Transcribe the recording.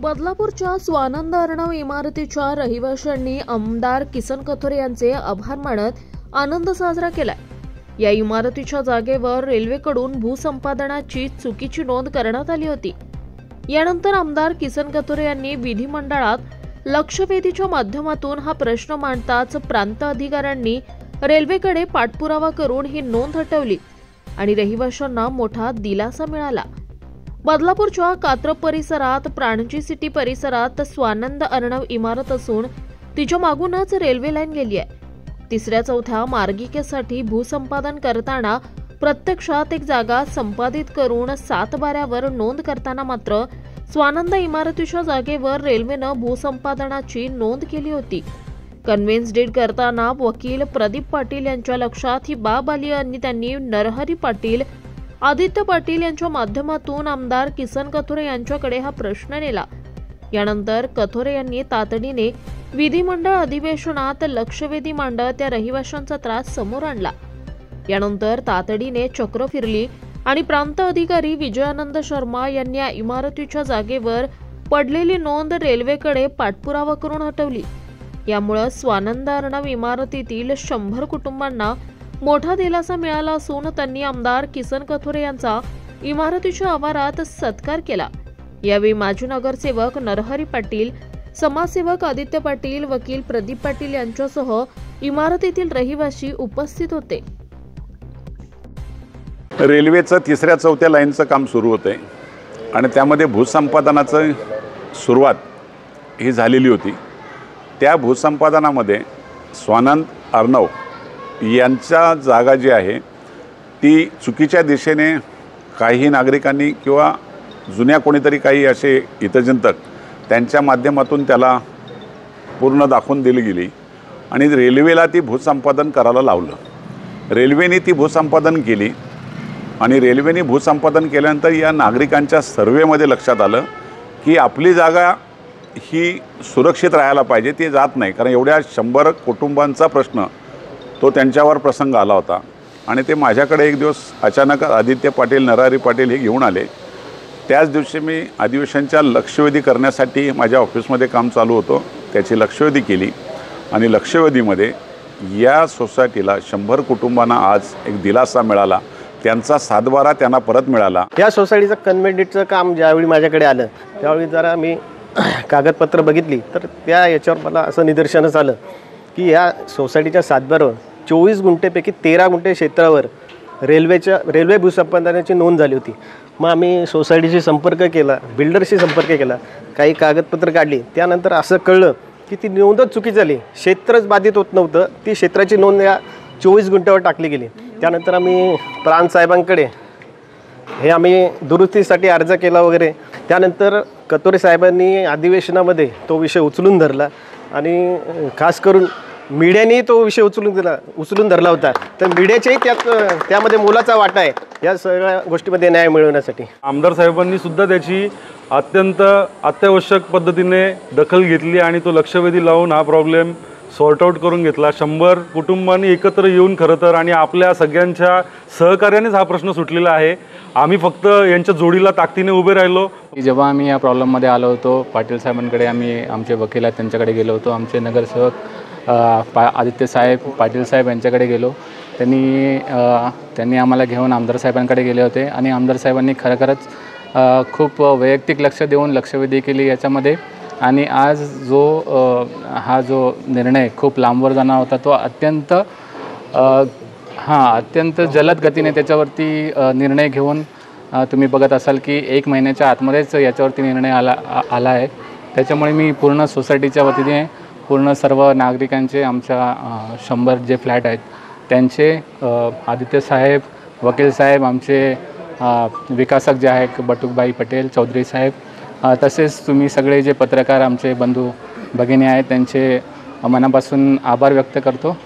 बदलापूरच्या स्वानंद अर्णव इमारतीच्या रहिवाशांनी आमदार किसन कथोरे यांचे आभार मानत आनंद साजरा केलाय। या इमारतीच्या जागेवर रेल्वेकडून भूसंपादनाची चुकीची नोंद करण्यात आली होती। यानंतर आमदार किसन कथोरे यांनी विधिमंडळात लक्षवेधीच्या माध्यमातून हा प्रश्न मांडताच प्रांत अधिकाऱ्यांनी रेल्वेकडे पाठपुरावा करून ही नोंद हटवली आणि रहिवाशांना मोठा दिलासा मिळाला। बदलापूरच्या कात्रप परिसरात प्राणजी सिटी परिसरात स्वानंद अर्णव इमारत असून तिच्या मागूनच रेल्वे लाईन गेली आहे। तिसऱ्या चौथ्या मार्गिकेसाठी भूसंपादन करताना प्रत्यक्षात एक जागा संपादित करून 7 बाऱ्यावर नोंद करताना मात्र स्वानंद इमारतीच्या जागेवर रेल्वेनं भूसंपादनाची नोंद केली होती। कन्व्हेन्स डीड करताना वकील प्रदीप पाटील यांच्या लक्षात ही बाब आली आणि त्यांनी नरहरी पाटील, आदित्य पाटील यांच्या माध्यमातून आमदार किसन कथोरे यांच्याकडे हा प्रश्न नेला। यानंतर कथोरे यांनी तातडीने विधिमंडळ अधिवेशनात लक्षवेधी मांडत त्या रहिवाशांचा त्रास समोर आणला। यानंतर तातडीने चक्र फिरली आणि प्रांत अधिकारी विजयानंद शर्मा यांनी या इमारतीच्या जागेवर पडलेली नोंद रेल्वेकडे पाठपुरावा करून हटवली। यामुळे स्वानंद अर्णव इमारतीतील 100 कुटुंबांना मोठा दिलासा मिळाला असून त्यांनी आमदार किसन कथोरे यांचा इमारतीच्या आवारात सत्कार केला। यावेळी माजी नगरसेवक नरहरी पाटील, समाजसेवक आदित्य पाटील, वकील प्रदीप पाटील यांच्यासह इमारतीतील रहिवासी उपस्थित होते। रेल्वेचं 3ऱ्या 4थ्या लाईनचं काम सुरू होते आणि त्यामध्ये भूसंपादनाची सुरुवात ही झालेली होती। त्या भूसंपादनामध्ये स्वानंद अर्णव यांच्या जागा जी आहे ती चुकीच्या दिशेने काही नागरिकांनी किंवा जुन्या कोणीतरी काही असे हितचिंतक त्यांच्या माध्यमातून त्याला पूर्ण दाखवून दिली गेली आणि रेल्वेला ती भूसंपादन करायला लावलं। रेल्वेने ती भूसंपादन केली आणि रेल्वेने भूसंपादन केल्यानंतर या नागरिकांच्या सर्वेमध्ये लक्षात आलं की आपली जागा ही सुरक्षित राहायला पाहिजे, ती जात नाही, कारण एवढ्या 100 कुटुंबांचा प्रश्न तो त्यांच्यावर प्रसंग आला होता। आणि ते माझ्याकडे एक दिवस अचानक आदित्य पाटील, नरहरी पाटील हे घेऊन आले। त्याच दिवशी मी अधिवेशनच्या लक्षवेधी करण्यासाठी माझ्या ऑफिसमध्ये काम चालू होतं, त्याची लक्षवेधी केली आणि लक्षवेधीमध्ये या सोसायटीला 100 कुटुंबांना आज एक दिलासा मिळाला, त्यांचा 7 बारा त्यांना परत मिळाला। या सोसायटीचं कन्व्हेन्स डीडचं काम ज्यावेळी माझ्याकडे आलं त्यावेळी जरा मी कागदपत्र बघितली तर त्या याच्यावर मला असं निदर्शनास आलं की या सोसायटीच्या 7 बारावर 24 गुंठेपैकी 13 गुंठे क्षेत्रावर रेल्वे भूसंपादनाची नोंद झाली होती। मग आम्ही सोसायटीशी संपर्क केला, बिल्डरशी संपर्क केला, काही कागदपत्र काढली। त्यानंतर असं कळलं की ती नोंदच चुकी झाली, क्षेत्रच बाधित होत नव्हतं, ती क्षेत्राची नोंद या 24 गुंठ्यावर टाकली गेली। त्यानंतर आम्ही प्रांत साहेबांकडे हे आम्ही दुरुस्तीसाठी अर्ज केला वगैरे। त्यानंतर कथोरे साहेबांनी अधिवेशनामध्ये तो विषय उचलून धरला आणि खास करून मीडियाने तो विषय उचलून धरला होता। तर मीडियाच्याही त्यामध्ये मोलाचा वाटा आहे या सगळ्या गोष्टीमध्ये न्याय मिळवण्यासाठी। आमदार साहेबांनी सुद्धा त्याची अत्यंत अत्यावश्यक पद्धतीने दखल घेतली आणि तो लक्षवेधी लावून हा प्रॉब्लेम सॉर्ट आउट करून घेतला। 100 कुटुंबांनी एकत्र येऊन खरं तर आणि आपल्या सगळ्यांच्या सहकार्यानेच हा प्रश्न सुटलेला आहे। आम्ही फक्त यांच्या जोडीला ताकदीने उभे राहिलो। जेव्हा आम्ही या प्रॉब्लेममध्ये आलो होतो पाटील साहेबांकडे, आम्ही आमचे वकील आहेत त्यांच्याकडे गेलो होतो, आमचे नगरसेवक आदित्य साहेब, पाटील साहेब यांच्याकडे गेलो। त्यांनी आम्हाला घेऊन आमदार साहेबांकडे गेले होते आणि आमदार साहेबांनी खरंच खूप वैयक्तिक लक्ष देऊन लक्षवेधी केली याच्यामध्ये। आणि आज हा जो निर्णय खूप लांबवर जाणार होता तो अत्यंत जलद गतीने त्याच्यावरती निर्णय घेऊन तुम्ही बघत असाल की 1 महिन्याच्या आतमध्येच याच्यावरती निर्णय आला आहे। त्याच्यामुळे मी पूर्ण सोसायटीच्या वतीने पूर्ण सर्व नागरिकांचे, आमच्या 100 जे फ्लॅट आहेत त्यांचे, आदित्य साहेब, वकील साहेब, आमचे विकासक जे आहेत बटुकबाई पटेल, चौधरी साहेब, तसेच तुम्ही सगळे जे पत्रकार आमचे बंधू भगिनी आहेत त्यांचे मनापासून आभार व्यक्त करतो।